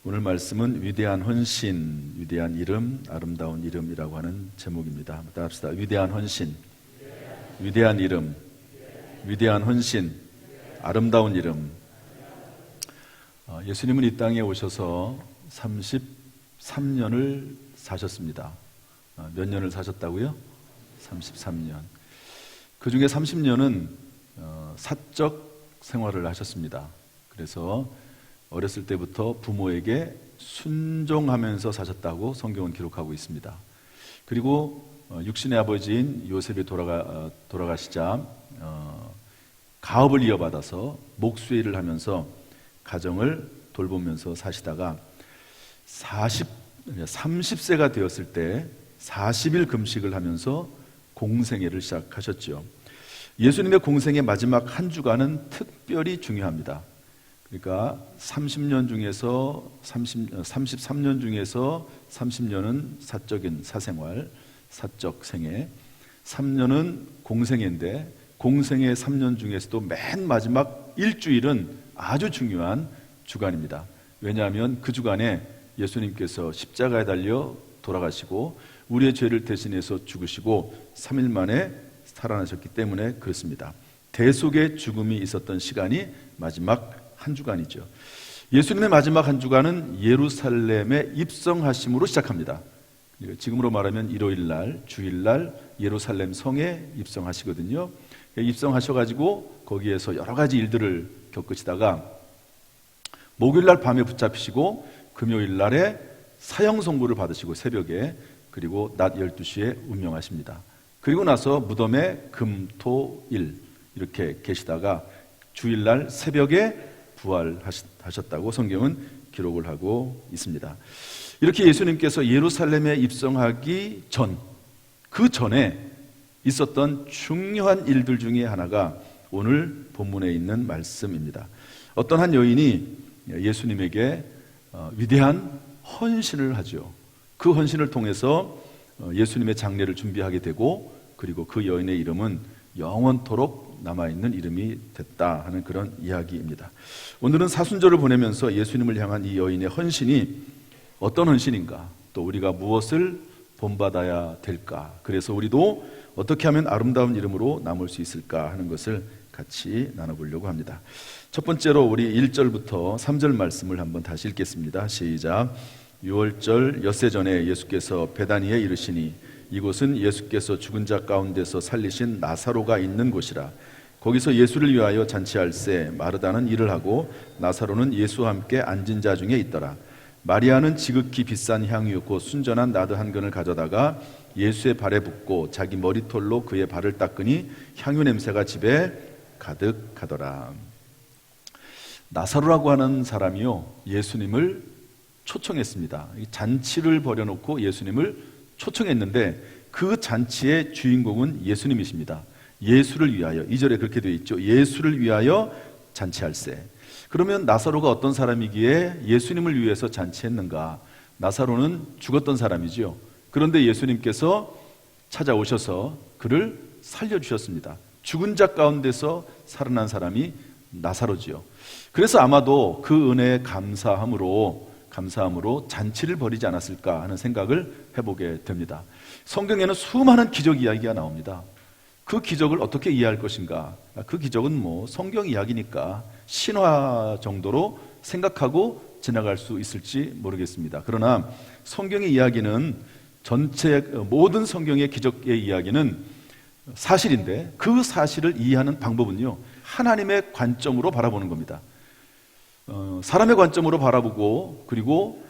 오늘 말씀은 위대한 헌신, 위대한 이름, 아름다운 이름이라고 하는 제목입니다. 한번 합시다. 위대한 헌신, 위대한 이름, 위대한 헌신, 아름다운 이름. 예수님은 이 땅에 오셔서 33년을 사셨습니다. 몇 년을 사셨다고요? 33년. 그 중에 30년은 사적 생활을 하셨습니다. 그래서 어렸을 때부터 부모에게 순종하면서 사셨다고 성경은 기록하고 있습니다. 그리고 육신의 아버지인 요셉이 돌아가시자 가업을 이어받아서 목수의 일을 하면서 가정을 돌보면서 사시다가 30세가 되었을 때 40일 금식을 하면서 공생애를 시작하셨죠. 예수님의 공생의 마지막 한 주간은 특별히 중요합니다. 그러니까 33년 중에서 30년은 사적인 사생활, 사적 생애, 3년은 공생애인데 공생애 3년 중에서도 맨 마지막 일주일은 아주 중요한 주간입니다. 왜냐하면 그 주간에 예수님께서 십자가에 달려 돌아가시고 우리의 죄를 대신해서 죽으시고 3일 만에 살아나셨기 때문에 그렇습니다. 대속의 죽음이 있었던 시간이 마지막 한 주간이죠. 예수님의 마지막 한 주간은 예루살렘에 입성하심으로 시작합니다. 지금으로 말하면 일요일날, 주일날 예루살렘 성에 입성하시거든요. 입성하셔가지고 거기에서 여러 가지 일들을 겪으시다가 목요일날 밤에 붙잡히시고 금요일날에 사형 선고를 받으시고 새벽에, 그리고 낮 12시에 운명하십니다. 그리고 나서 무덤에 금, 토, 일 이렇게 계시다가 주일날 새벽에 부활하셨다고 성경은 기록을 하고 있습니다. 이렇게 예수님께서 예루살렘에 입성하기 전, 그 전에 있었던 중요한 일들 중에 하나가 오늘 본문에 있는 말씀입니다. 어떤 한 여인이 예수님에게 위대한 헌신을 하죠. 그 헌신을 통해서 예수님의 장례를 준비하게 되고, 그리고 그 여인의 이름은 영원토록 남아있는 이름이 됐다 하는 그런 이야기입니다. 오늘은 사순절을 보내면서 예수님을 향한 이 여인의 헌신이 어떤 헌신인가, 또 우리가 무엇을 본받아야 될까, 그래서 우리도 어떻게 하면 아름다운 이름으로 남을 수 있을까 하는 것을 같이 나눠보려고 합니다. 첫 번째로 우리 1절부터 3절 말씀을 한번 다시 읽겠습니다. 시작. 6월절 엿새 전에 예수께서 베다니에 이르시니 이곳은 예수께서 죽은 자 가운데서 살리신 나사로가 있는 곳이라. 거기서 예수를 위하여 잔치할새 마르다는 일을 하고 나사로는 예수와 함께 앉은 자 중에 있더라. 마리아는 지극히 비싼 향유 곧 순전한 나드 한 근을 가져다가 예수의 발에 붓고 자기 머리털로 그의 발을 닦으니 향유 냄새가 집에 가득하더라. 나사로라고 하는 사람이요, 예수님을 초청했습니다. 잔치를 벌여놓고 예수님을 초청했는데 그 잔치의 주인공은 예수님이십니다. 예수를 위하여, 2절에 그렇게 되어 있죠. 예수를 위하여 잔치할세. 그러면 나사로가 어떤 사람이기에 예수님을 위해서 잔치했는가? 나사로는 죽었던 사람이죠. 그런데 예수님께서 찾아오셔서 그를 살려주셨습니다. 죽은 자 가운데서 살아난 사람이 나사로지요. 그래서 아마도 그 은혜에 감사함으로 잔치를 벌이지 않았을까 하는 생각을 해보게 됩니다. 성경에는 수많은 기적 이야기가 나옵니다. 그 기적을 어떻게 이해할 것인가? 그 기적은 성경 이야기니까 신화 정도로 생각하고 지나갈 수 있을지 모르겠습니다. 그러나 성경의 이야기는 모든 성경의 기적의 이야기는 사실인데 그 사실을 이해하는 방법은요, 하나님의 관점으로 바라보는 겁니다. 사람의 관점으로 바라보고, 그리고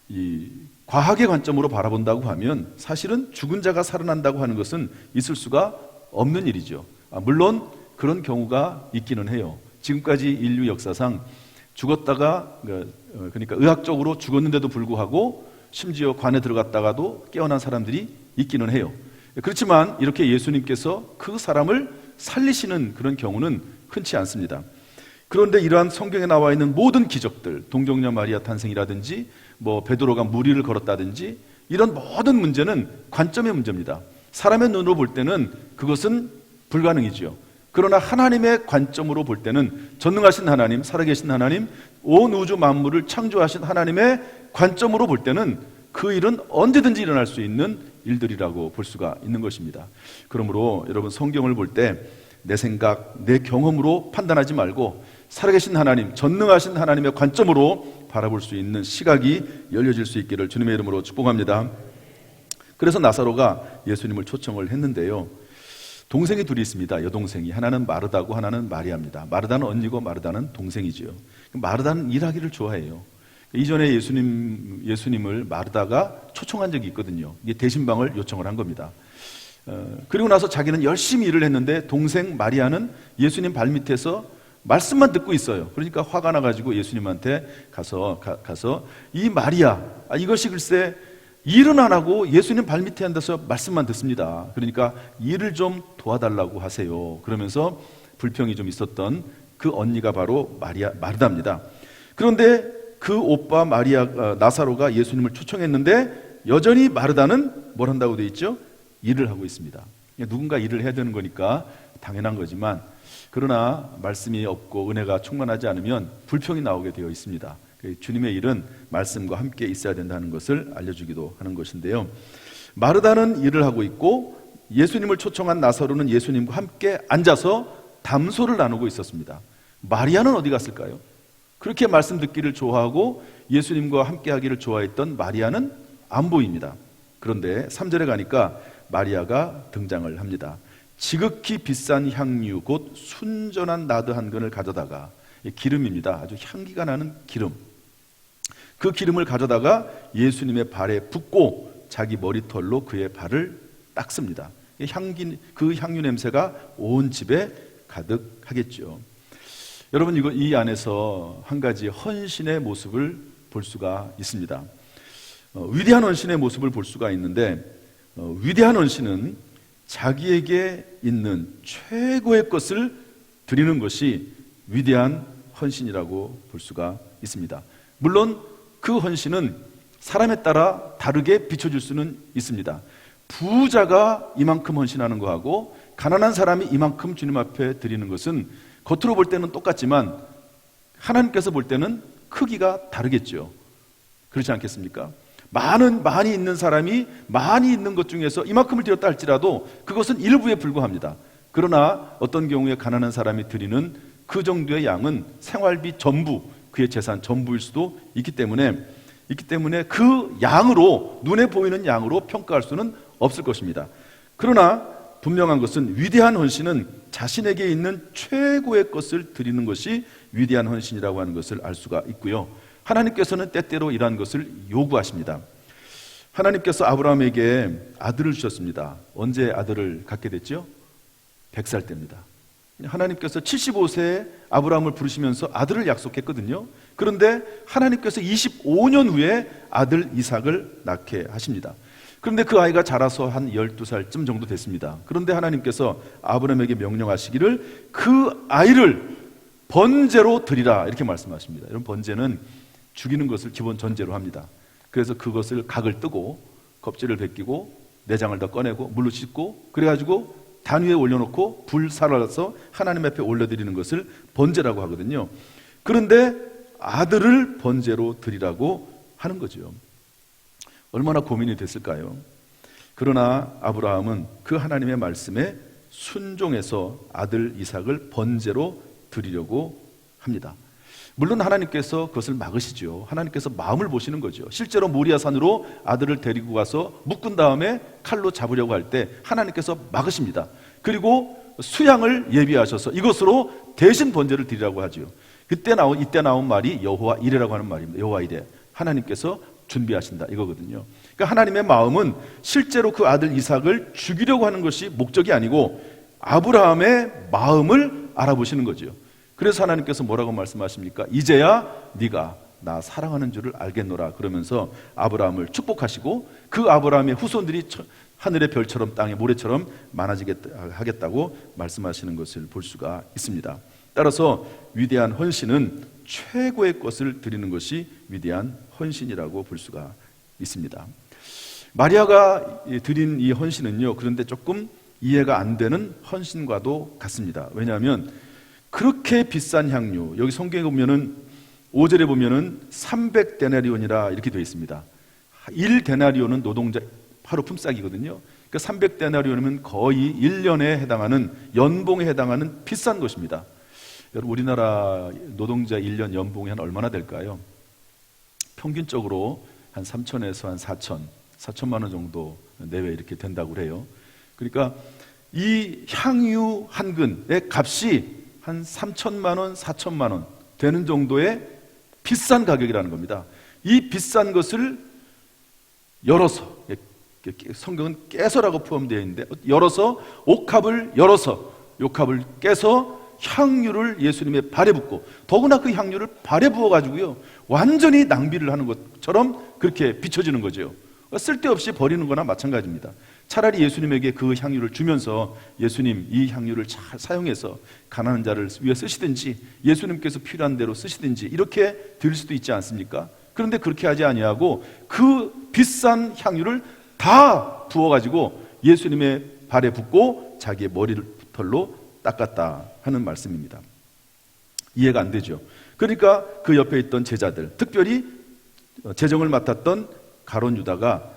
이 과학의 관점으로 바라본다고 하면 사실은 죽은 자가 살아난다고 하는 것은 있을 수가 없는 일이죠. 물론 그런 경우가 있기는 해요. 지금까지 인류 역사상 죽었다가, 그러니까 의학적으로 죽었는데도 불구하고 심지어 관에 들어갔다가도 깨어난 사람들이 있기는 해요. 그렇지만 이렇게 예수님께서 그 사람을 살리시는 그런 경우는 흔치 않습니다. 그런데 이러한 성경에 나와 있는 모든 기적들, 동정녀 마리아 탄생이라든지 베드로가 무리를 걸었다든지 이런 모든 문제는 관점의 문제입니다. 사람의 눈으로 볼 때는 그것은 불가능이죠. 그러나 하나님의 관점으로 볼 때는, 전능하신 하나님, 살아계신 하나님, 온 우주 만물을 창조하신 하나님의 관점으로 볼 때는 그 일은 언제든지 일어날 수 있는 일들이라고 볼 수가 있는 것입니다. 그러므로 여러분, 성경을 볼 때 내 생각, 내 경험으로 판단하지 말고 살아계신 하나님, 전능하신 하나님의 관점으로 바라볼 수 있는 시각이 열려질 수 있기를 주님의 이름으로 축복합니다. 그래서 나사로가 예수님을 초청을 했는데요, 동생이 둘이 있습니다. 여동생이. 하나는 마르다고 하나는 마리아입니다. 마르다는 언니고 마르다는 동생이지요. 마르다는 일하기를 좋아해요. 이전에 예수님을 마르다가 초청한 적이 있거든요. 이게 대신방을 요청을 한 겁니다. 그리고 나서 자기는 열심히 일을 했는데 동생 마리아는 예수님 발밑에서 말씀만 듣고 있어요. 그러니까 화가 나가지고 예수님한테 가서 이 마리아, 이것이 글쎄 일은 안 하고 예수님 발밑에 앉아서 말씀만 듣습니다. 그러니까 일을 좀 도와달라고 하세요. 그러면서 불평이 좀 있었던 그 언니가 바로 마르다입니다. 그런데 그 오빠 나사로가 예수님을 초청했는데 여전히 마르다는 뭘 한다고 되어 있죠? 일을 하고 있습니다. 누군가 일을 해야 되는 거니까 당연한 거지만, 그러나 말씀이 없고 은혜가 충만하지 않으면 불평이 나오게 되어 있습니다. 주님의 일은 말씀과 함께 있어야 된다는 것을 알려주기도 하는 것인데요, 마르다는 일을 하고 있고 예수님을 초청한 나사로는 예수님과 함께 앉아서 담소를 나누고 있었습니다. 마리아는 어디 갔을까요? 그렇게 말씀 듣기를 좋아하고 예수님과 함께 하기를 좋아했던 마리아는 안 보입니다. 그런데 3절에 가니까 마리아가 등장을 합니다. 지극히 비싼 향유 곧 순전한 나드 한 근을 가져다가, 기름입니다. 아주 향기가 나는 기름, 그 기름을 가져다가 예수님의 발에 붓고 자기 머리털로 그의 발을 닦습니다. 그 향유 냄새가 온 집에 가득하겠죠. 여러분, 이 안에서 한 가지 헌신의 모습을 볼 수가 있습니다. 위대한 헌신의 모습을 볼 수가 있는데, 위대한 헌신은 자기에게 있는 최고의 것을 드리는 것이 위대한 헌신이라고 볼 수가 있습니다. 물론 그 헌신은 사람에 따라 다르게 비춰질 수는 있습니다. 부자가 이만큼 헌신하는 거하고 가난한 사람이 이만큼 주님 앞에 드리는 것은 겉으로 볼 때는 똑같지만 하나님께서 볼 때는 크기가 다르겠죠. 그렇지 않겠습니까? 많이 있는 사람이 많이 있는 것 중에서 이만큼을 드렸다 할지라도 그것은 일부에 불과합니다. 그러나 어떤 경우에 가난한 사람이 드리는 그 정도의 양은 생활비 전부, 그의 재산 전부일 수도 있기 때문에 그 양으로, 눈에 보이는 양으로 평가할 수는 없을 것입니다. 그러나 분명한 것은 위대한 헌신은 자신에게 있는 최고의 것을 드리는 것이 위대한 헌신이라고 하는 것을 알 수가 있고요, 하나님께서는 때때로 이러한 것을 요구하십니다. 하나님께서 아브라함에게 아들을 주셨습니다. 언제 아들을 갖게 됐죠? 100살 때입니다. 하나님께서 75세에 아브라함을 부르시면서 아들을 약속했거든요. 그런데 하나님께서 25년 후에 아들 이삭을 낳게 하십니다. 그런데 그 아이가 자라서 한 12살쯤 정도 됐습니다. 그런데 하나님께서 아브라함에게 명령하시기를 그 아이를 번제로 드리라, 이렇게 말씀하십니다. 여러분, 번제는 죽이는 것을 기본 전제로 합니다. 그래서 그것을 각을 뜨고 껍질을 벗기고 내장을 다 꺼내고 물로 씻고 그래가지고 단 위에 올려놓고 불 살아서 하나님 앞에 올려드리는 것을 번제라고 하거든요. 그런데 아들을 번제로 드리라고 하는 거죠. 얼마나 고민이 됐을까요? 그러나 아브라함은 그 하나님의 말씀에 순종해서 아들 이삭을 번제로 드리려고 합니다. 물론 하나님께서 그것을 막으시죠. 하나님께서 마음을 보시는 거죠. 실제로 모리아산으로 아들을 데리고 가서 묶은 다음에 칼로 잡으려고 할 때 하나님께서 막으십니다. 그리고 수양을 예비하셔서 이것으로 대신 번제를 드리라고 하죠. 이때 나온 말이 여호와 이레라고 하는 말입니다. 여호와 이레, 하나님께서 준비하신다, 이거거든요. 그러니까 하나님의 마음은 실제로 그 아들 이삭을 죽이려고 하는 것이 목적이 아니고 아브라함의 마음을 알아보시는 거죠. 그래서 하나님께서 뭐라고 말씀하십니까? 이제야 네가 나 사랑하는 줄을 알겠노라, 그러면서 아브라함을 축복하시고 그 아브라함의 후손들이 하늘의 별처럼 땅의 모래처럼 많아지겠다고 말씀하시는 것을 볼 수가 있습니다. 따라서 위대한 헌신은 최고의 것을 드리는 것이 위대한 헌신이라고 볼 수가 있습니다. 마리아가 드린 이 헌신은요, 그런데 조금 이해가 안 되는 헌신과도 같습니다. 왜냐하면 그렇게 비싼 향유, 여기 성경에 보면은 5절에 보면은 300데나리온이라 이렇게 되어 있습니다. 1데나리온은 노동자 하루 품삯이거든요. 그러니까 300데나리온이면 거의 1년에 해당하는 연봉에 해당하는 비싼 것입니다. 여러분, 우리나라 노동자 1년 연봉이 한 얼마나 될까요? 평균적으로 한 3천에서 한 4천만 원 정도 내외 이렇게 된다고 그래요. 그러니까 이 향유 한 근의 값이 한 3천만 원, 4천만 원 되는 정도의 비싼 가격이라는 겁니다. 이 비싼 것을 열어서, 성경은 깨서라고 포함되어 있는데, 열어서 옥합을 열어서 옥합을 깨서 향유를 예수님의 발에 붓고, 더구나 그 향유를 발에 부어가지고요 완전히 낭비를 하는 것처럼 그렇게 비춰지는 거죠. 쓸데없이 버리는 거나 마찬가지입니다. 차라리 예수님에게 그 향유를 주면서 예수님 이 향유를 잘 사용해서 가난한 자를 위해 쓰시든지 예수님께서 필요한 대로 쓰시든지 이렇게 드릴 수도 있지 않습니까? 그런데 그렇게 하지 아니하고 그 비싼 향유를 다 부어가지고 예수님의 발에 붓고 자기의 머리털로 닦았다 하는 말씀입니다. 이해가 안 되죠. 그러니까 그 옆에 있던 제자들, 특별히 재정을 맡았던 가룟 유다가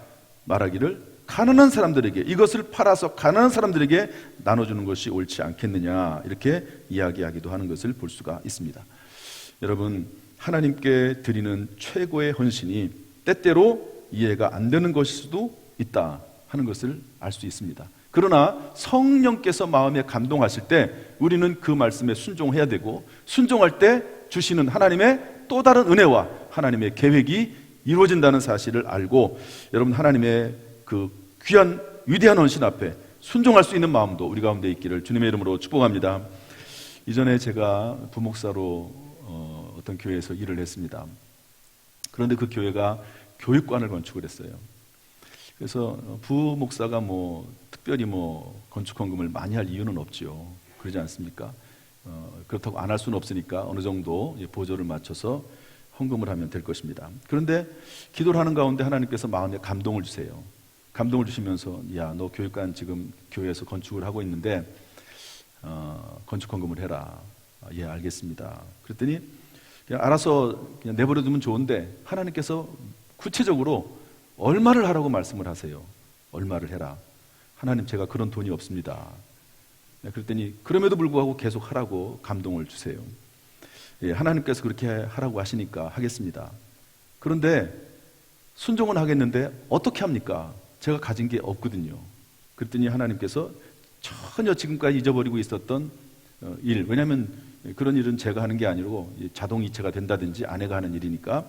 말하기를 가난한 사람들에게, 이것을 팔아서 가난한 사람들에게 나눠주는 것이 옳지 않겠느냐, 이렇게 이야기하기도 하는 것을 볼 수가 있습니다. 여러분, 하나님께 드리는 최고의 헌신이 때때로 이해가 안 되는 것일 수도 있다 하는 것을 알 수 있습니다. 그러나 성령께서 마음에 감동하실 때 우리는 그 말씀에 순종해야 되고, 순종할 때 주시는 하나님의 또 다른 은혜와 하나님의 계획이 이루어진다는 사실을 알고, 여러분, 하나님의 그 귀한 위대한 헌신 앞에 순종할 수 있는 마음도 우리 가운데 있기를 주님의 이름으로 축복합니다. 이전에 제가 부목사로 어떤 교회에서 일을 했습니다. 그런데 그 교회가 교육관을 건축을 했어요. 그래서 부목사가 특별히 건축 헌금을 많이 할 이유는 없죠. 그러지 않습니까? 그렇다고 안 할 수는 없으니까 어느 정도 보조를 맞춰서 헌금을 하면 될 것입니다. 그런데 기도를 하는 가운데 하나님께서 마음에 감동을 주세요. 감동을 주시면서, 야, 너 교육관 지금 교회에서 건축을 하고 있는데 건축 헌금을 해라. 예, 알겠습니다. 그랬더니 그냥 알아서 그냥 내버려두면 좋은데 하나님께서 구체적으로 얼마를 하라고 말씀을 하세요. 얼마를 해라. 하나님, 제가 그런 돈이 없습니다. 그랬더니 그럼에도 불구하고 계속 하라고 감동을 주세요. 예, 하나님께서 그렇게 하라고 하시니까 하겠습니다. 그런데 순종은 하겠는데 어떻게 합니까? 제가 가진 게 없거든요. 그랬더니 하나님께서 전혀 지금까지 잊어버리고 있었던 일, 왜냐하면 그런 일은 제가 하는 게 아니고 자동이체가 된다든지 아내가 하는 일이니까,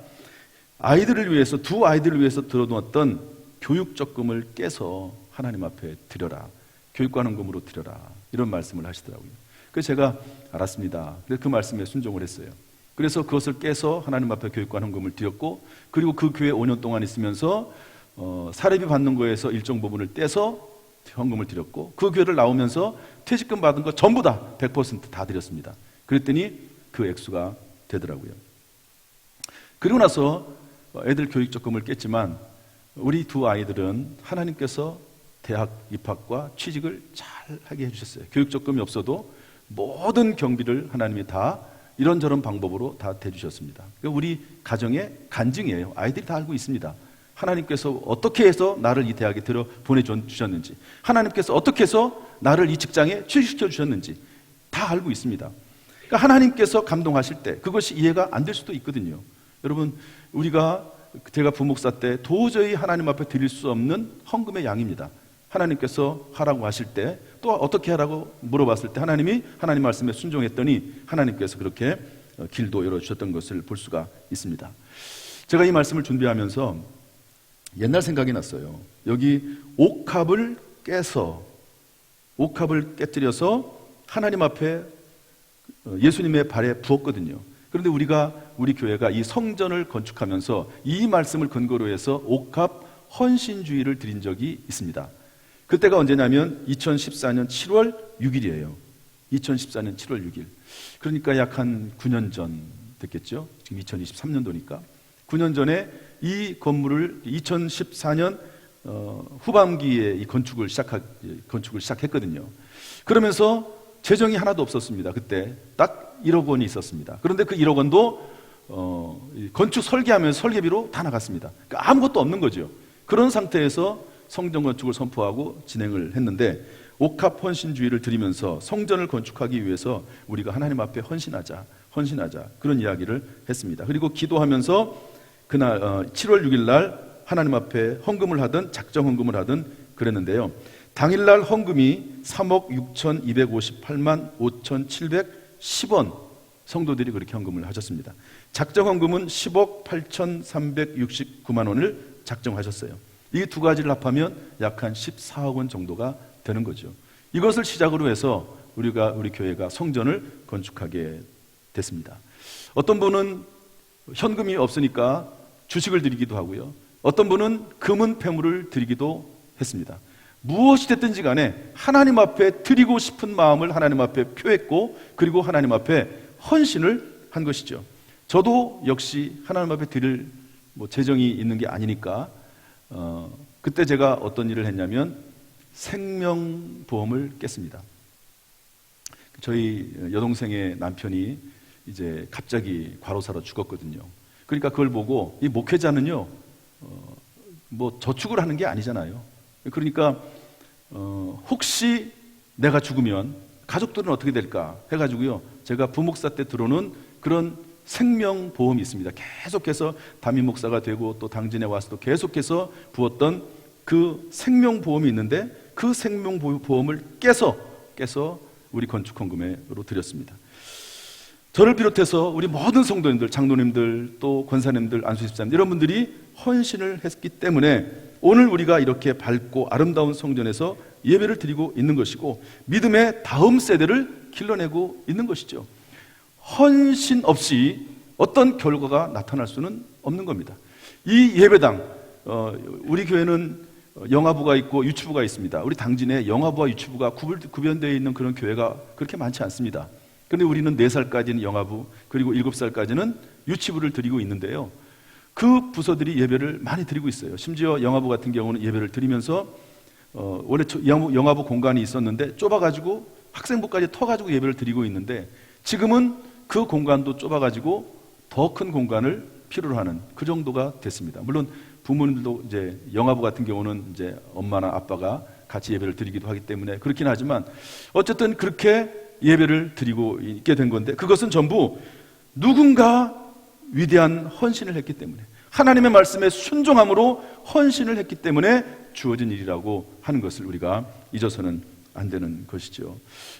아이들을 위해서, 두 아이들을 위해서 들어놓았던 교육 적금을 깨서 하나님 앞에 드려라. 교육관 헌금으로 드려라. 이런 말씀을 하시더라고요. 그래서 제가 알았습니다. 그래서 그 말씀에 순종을 했어요. 그래서 그것을 깨서 하나님 앞에 교육관 헌금을 드렸고, 그리고 그 교회 5년 동안 있으면서 사례비 받는 거에서 일정 부분을 떼서 헌금을 드렸고, 그 교회를 나오면서 퇴직금 받은 거 전부 다 100% 다 드렸습니다. 그랬더니 그 액수가 되더라고요. 그리고 나서 애들 교육 적금을 깼지만 우리 두 아이들은 하나님께서 대학 입학과 취직을 잘 하게 해주셨어요. 교육 적금이 없어도 모든 경비를 하나님이 다 이런저런 방법으로 다 대주셨습니다. 우리 가정의 간증이에요. 아이들이 다 알고 있습니다. 하나님께서 어떻게 해서 나를 이 대학에 들어 보내주셨는지, 하나님께서 어떻게 해서 나를 이 직장에 취직시켜 주셨는지 다 알고 있습니다. 그러니까 하나님께서 감동하실 때 그것이 이해가 안 될 수도 있거든요. 여러분, 제가 부목사 때 도저히 하나님 앞에 드릴 수 없는 헌금의 양입니다. 하나님께서 하라고 하실 때, 또 어떻게 하라고 물어봤을 때 하나님 말씀에 순종했더니 하나님께서 그렇게 길도 열어주셨던 것을 볼 수가 있습니다. 제가 이 말씀을 준비하면서 옛날 생각이 났어요. 여기 옥합을 깨뜨려서 하나님 앞에 예수님의 발에 부었거든요. 그런데 우리 교회가 이 성전을 건축하면서 이 말씀을 근거로 해서 옥합 헌신주의를 드린 적이 있습니다. 그때가 언제냐면 2014년 7월 6일이에요. 2014년 7월 6일. 그러니까 약 한 9년 전 됐겠죠. 지금 2023년도니까. 9년 전에 이 건물을 2014년 후반기에 이 건축을 시작했거든요. 그러면서 재정이 하나도 없었습니다. 그때 딱 1억 원이 있었습니다. 그런데 그 1억 원도 건축 설계하면서 설계비로 다 나갔습니다. 그러니까 아무것도 없는 거죠. 그런 상태에서 성전 건축을 선포하고 진행을 했는데, 옥합 헌신주의를 드리면서 성전을 건축하기 위해서 우리가 하나님 앞에 헌신하자 그런 이야기를 했습니다. 그리고 기도하면서 그날 7월 6일 날 하나님 앞에 헌금을 하든 작정 헌금을 하든 그랬는데요. 당일날 헌금이 3억 6,258만 5,710원 성도들이 그렇게 헌금을 하셨습니다. 작정 헌금은 10억 8,369만 원을 작정하셨어요. 이 두 가지를 합하면 약 한 14억 원 정도가 되는 거죠. 이것을 시작으로 해서 우리 교회가 성전을 건축하게 됐습니다. 어떤 분은 현금이 없으니까 주식을 드리기도 하고요. 어떤 분은 금은 폐물을 드리기도 했습니다. 무엇이 됐든지 간에 하나님 앞에 드리고 싶은 마음을 하나님 앞에 표했고, 그리고 하나님 앞에 헌신을 한 것이죠. 저도 역시 하나님 앞에 드릴 재정이 있는 게 아니니까 그때 제가 어떤 일을 했냐면 생명보험을 깼습니다. 저희 여동생의 남편이 이제 갑자기 과로사로 죽었거든요. 그러니까 그걸 보고 이 목회자는요, 저축을 하는 게 아니잖아요. 그러니까 혹시 내가 죽으면 가족들은 어떻게 될까 해가지고요, 제가 부목사 때 들어오는 그런 생명보험이 있습니다. 계속해서 담임 목사가 되고 또 당진에 와서도 계속해서 부었던 그 생명보험이 있는데, 그 생명보험을 깨서 우리 건축헌금으로 드렸습니다. 저를 비롯해서 우리 모든 성도님들, 장로님들, 또 권사님들, 안수집사님 이런 분들이 헌신을 했기 때문에 오늘 우리가 이렇게 밝고 아름다운 성전에서 예배를 드리고 있는 것이고, 믿음의 다음 세대를 길러내고 있는 것이죠. 헌신 없이 어떤 결과가 나타날 수는 없는 겁니다. 이 예배당, 우리 교회는 영화부가 있고 유치부가 있습니다. 우리 당진에 영화부와 유치부가 구별되어 있는 그런 교회가 그렇게 많지 않습니다. 그런데 우리는 4살까지는 영화부, 그리고 7살까지는 유치부를 드리고 있는데요, 그 부서들이 예배를 많이 드리고 있어요. 심지어 영화부 같은 경우는 예배를 드리면서 원래 영화부 공간이 있었는데 좁아가지고 학생부까지 터가지고 예배를 드리고 있는데, 지금은 그 공간도 좁아가지고 더 큰 공간을 필요로 하는 그 정도가 됐습니다. 물론 부모님들도 이제 영화부 같은 경우는 이제 엄마나 아빠가 같이 예배를 드리기도 하기 때문에 그렇긴 하지만, 어쨌든 그렇게 예배를 드리고 있게 된 건데, 그것은 전부 누군가 위대한 헌신을 했기 때문에, 하나님의 말씀에 순종함으로 헌신을 했기 때문에 주어진 일이라고 하는 것을 우리가 잊어서는 안 되는 것이죠.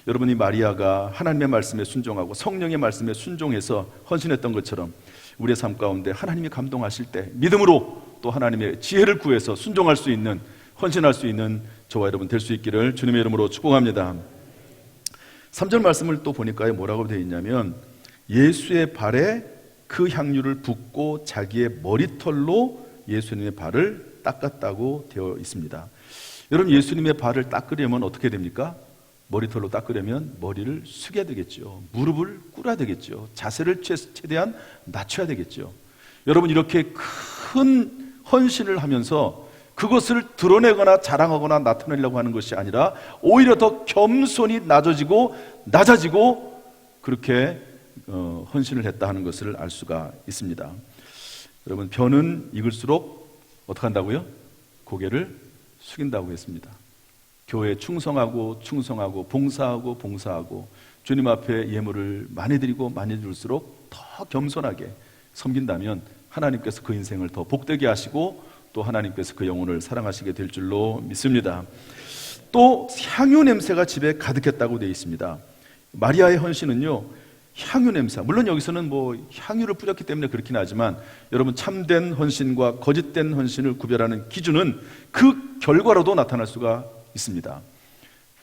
여러분이 마리아가 하나님의 말씀에 순종하고 성령의 말씀에 순종해서 헌신했던 것처럼, 우리의 삶 가운데 하나님이 감동하실 때 믿음으로 또 하나님의 지혜를 구해서 순종할 수 있는, 헌신할 수 있는 저와 여러분 될 수 있기를 주님의 이름으로 축복합니다. 3절 말씀을 또 보니까 뭐라고 되어 있냐면, 예수의 발에 그 향유를 붓고 자기의 머리털로 예수님의 발을 닦았다고 되어 있습니다. 여러분, 예수님의 발을 닦으려면 어떻게 됩니까? 머리털로 닦으려면 머리를 숙여야 되겠죠. 무릎을 꿇어야 되겠죠. 자세를 최대한 낮춰야 되겠죠. 여러분, 이렇게 큰 헌신을 하면서 그것을 드러내거나 자랑하거나 나타내려고 하는 것이 아니라 오히려 더 겸손히 낮아지고 그렇게 헌신을 했다 하는 것을 알 수가 있습니다. 여러분, 벼는 익을수록 어떻게 한다고요? 고개를 숙인다고 했습니다. 교회에 충성하고 봉사하고 주님 앞에 예물을 많이 드리고 많이 줄수록 더 겸손하게 섬긴다면 하나님께서 그 인생을 더 복되게 하시고 또 하나님께서 그 영혼을 사랑하시게 될 줄로 믿습니다. 또 향유 냄새가 집에 가득했다고 되어 있습니다. 마리아의 헌신은요, 향유 냄새, 물론 여기서는 향유를 뿌렸기 때문에 그렇긴 하지만, 여러분, 참된 헌신과 거짓된 헌신을 구별하는 기준은 그 결과로도 나타날 수가 있습니다.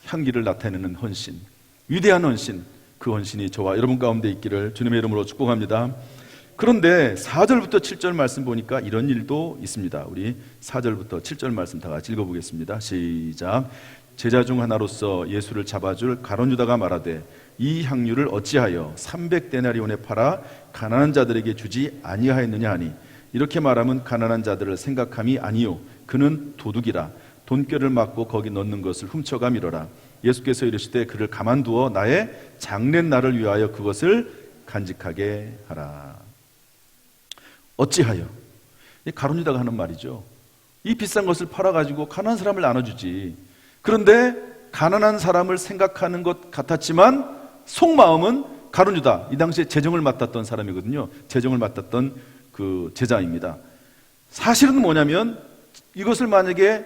향기를 나타내는 헌신, 위대한 헌신, 그 헌신이 저와 여러분 가운데 있기를 주님의 이름으로 축복합니다. 그런데 4절부터 7절 말씀 보니까 이런 일도 있습니다. 우리 4절부터 7절 말씀 다 같이 읽어보겠습니다. 시작. 제자 중 하나로서 예수를 잡아줄 가룟 유다가 말하되, 이 향유를 어찌하여 300데나리온에 팔아 가난한 자들에게 주지 아니하였느냐 하니, 이렇게 말하면 가난한 자들을 생각함이 아니요 그는 도둑이라. 돈결을 맞고 거기 넣는 것을 훔쳐가미러라. 예수께서 이르시되 그를 가만두어 나의 장례날을 위하여 그것을 간직하게 하라. 어찌하여? 이 가룟유다가 하는 말이죠. 이 비싼 것을 팔아가지고 가난한 사람을 나눠주지. 그런데 가난한 사람을 생각하는 것 같았지만 속마음은 가룟유다, 이 당시에 재정을 맡았던 사람이거든요. 재정을 맡았던 그 제자입니다. 사실은 뭐냐면 이것을 만약에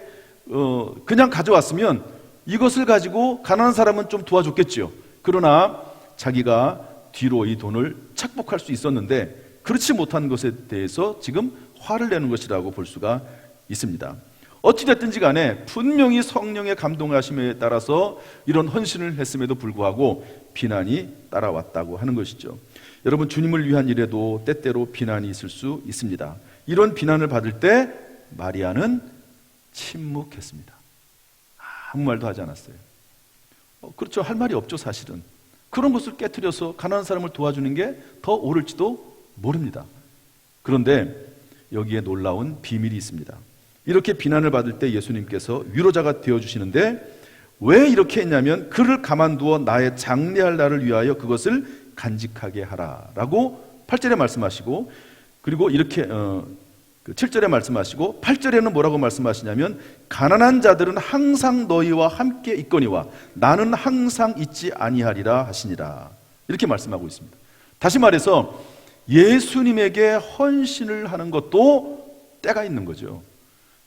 그냥 가져왔으면 이것을 가지고 가난한 사람은 좀 도와줬겠죠. 그러나 자기가 뒤로 이 돈을 착복할 수 있었는데 그렇지 못한 것에 대해서 지금 화를 내는 것이라고 볼 수가 있습니다. 어찌됐든지 간에 분명히 성령의 감동하심에 따라서 이런 헌신을 했음에도 불구하고 비난이 따라왔다고 하는 것이죠. 여러분, 주님을 위한 일에도 때때로 비난이 있을 수 있습니다. 이런 비난을 받을 때 마리아는 침묵했습니다. 아무 말도 하지 않았어요. 그렇죠. 할 말이 없죠, 사실은. 그런 것을 깨트려서 가난한 사람을 도와주는 게 더 옳을지도 모릅니다. 그런데 여기에 놀라운 비밀이 있습니다. 이렇게 비난을 받을 때 예수님께서 위로자가 되어주시는데 왜 이렇게 했냐면 그를 가만두어 나의 장례할 날을 위하여 그것을 간직하게 하라라고 8절에 말씀하시고, 그리고 이렇게 7절에 말씀하시고 8절에는 뭐라고 말씀하시냐면 가난한 자들은 항상 너희와 함께 있거니와 나는 항상 있지 아니하리라 하시니라, 이렇게 말씀하고 있습니다. 다시 말해서 예수님에게 헌신을 하는 것도 때가 있는 거죠.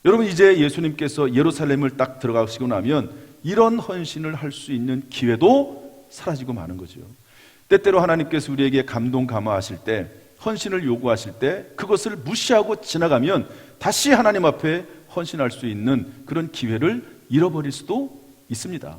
여러분, 이제 예수님께서 예루살렘을 딱 들어가시고 나면 이런 헌신을 할 수 있는 기회도 사라지고 마는 거죠. 때때로 하나님께서 우리에게 감동 감화하실 때, 헌신을 요구하실 때 그것을 무시하고 지나가면 다시 하나님 앞에 헌신할 수 있는 그런 기회를 잃어버릴 수도 있습니다.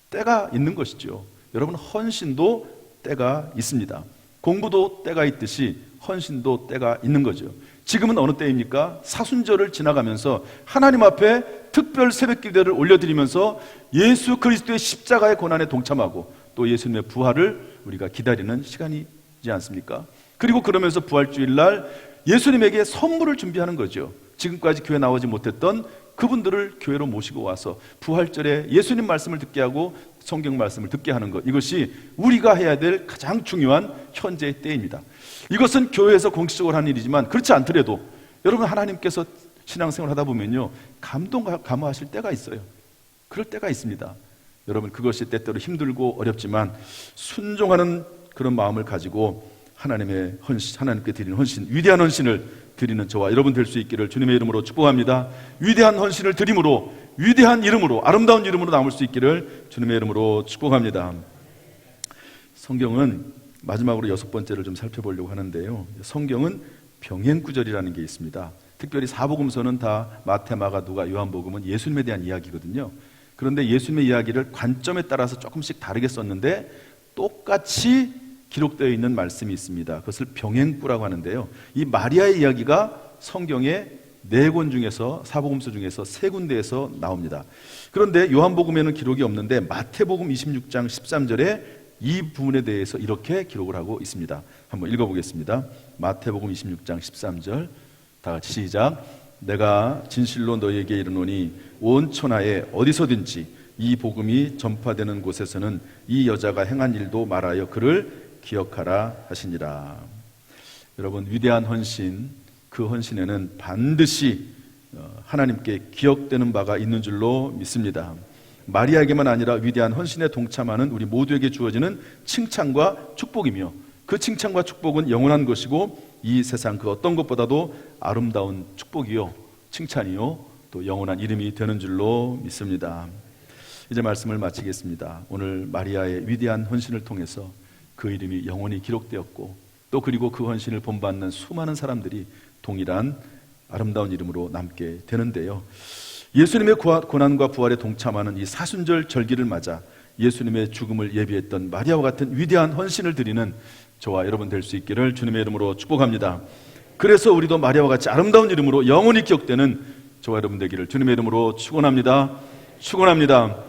때가 있는 것이죠. 여러분, 헌신도 때가 있습니다. 공부도 때가 있듯이 헌신도 때가 있는 거죠. 지금은 어느 때입니까? 사순절을 지나가면서 하나님 앞에 특별 새벽기도를 올려드리면서 예수 그리스도의 십자가의 고난에 동참하고 또 예수님의 부활을 우리가 기다리는 시간이지 않습니까? 그리고 그러면서 부활주일날 예수님에게 선물을 준비하는 거죠. 지금까지 교회 나오지 못했던 그분들을 교회로 모시고 와서 부활절에 예수님 말씀을 듣게 하고 성경 말씀을 듣게 하는 것, 이것이 우리가 해야 될 가장 중요한 현재의 때입니다. 이것은 교회에서 공식적으로 하는 일이지만 그렇지 않더라도 여러분, 하나님께서 신앙생활 하다 보면요, 감동 감화하실 때가 있어요. 그럴 때가 있습니다. 여러분, 그것이 때때로 힘들고 어렵지만 순종하는 그런 마음을 가지고 하나님의 헌신, 하나님께 드리는 헌신, 위대한 헌신을 드리는 저와 여러분 될 수 있기를 주님의 이름으로 축복합니다. 위대한 헌신을 드림으로, 위대한 이름으로, 아름다운 이름으로 남을 수 있기를 주님의 이름으로 축복합니다. 성경은 마지막으로 6번째를 좀 살펴보려고 하는데요, 성경은 병행구절이라는 게 있습니다. 특별히 사복음서는 다 마태, 마가, 누가, 요한복음은 예수님에 대한 이야기거든요. 그런데 예수님의 이야기를 관점에 따라서 조금씩 다르게 썼는데 똑같이 기록되어 있는 말씀이 있습니다. 그것을 병행구라고 하는데요, 이 마리아의 이야기가 성경의 4권 중에서, 사복음서 중에서 3군데에서 나옵니다. 그런데 요한복음에는 기록이 없는데 마태복음 26장 13절에 이 부분에 대해서 이렇게 기록을 하고 있습니다. 한번 읽어보겠습니다. 마태복음 26장 13절, 다 같이 시작. 내가 진실로 너희에게 이르노니 온 천하에 어디서든지 이 복음이 전파되는 곳에서는 이 여자가 행한 일도 말하여 그를 기억하라 하시니라. 여러분, 위대한 헌신, 그 헌신에는 반드시 하나님께 기억되는 바가 있는 줄로 믿습니다. 마리아에게만 아니라 위대한 헌신에 동참하는 우리 모두에게 주어지는 칭찬과 축복이며 그 칭찬과 축복은 영원한 것이고 이 세상 그 어떤 것보다도 아름다운 축복이요, 칭찬이요, 또 영원한 이름이 되는 줄로 믿습니다. 이제 말씀을 마치겠습니다. 오늘 마리아의 위대한 헌신을 통해서 그 이름이 영원히 기록되었고 또 그리고 그 헌신을 본받는 수많은 사람들이 동일한 아름다운 이름으로 남게 되는데요, 예수님의 고난과 부활에 동참하는 이 사순절 절기를 맞아 예수님의 죽음을 예비했던 마리아와 같은 위대한 헌신을 드리는 저와 여러분 될 수 있기를 주님의 이름으로 축복합니다. 그래서 우리도 마리아와 같이 아름다운 이름으로 영원히 기억되는 저와 여러분 되기를 주님의 이름으로 축원합니다. 축원합니다.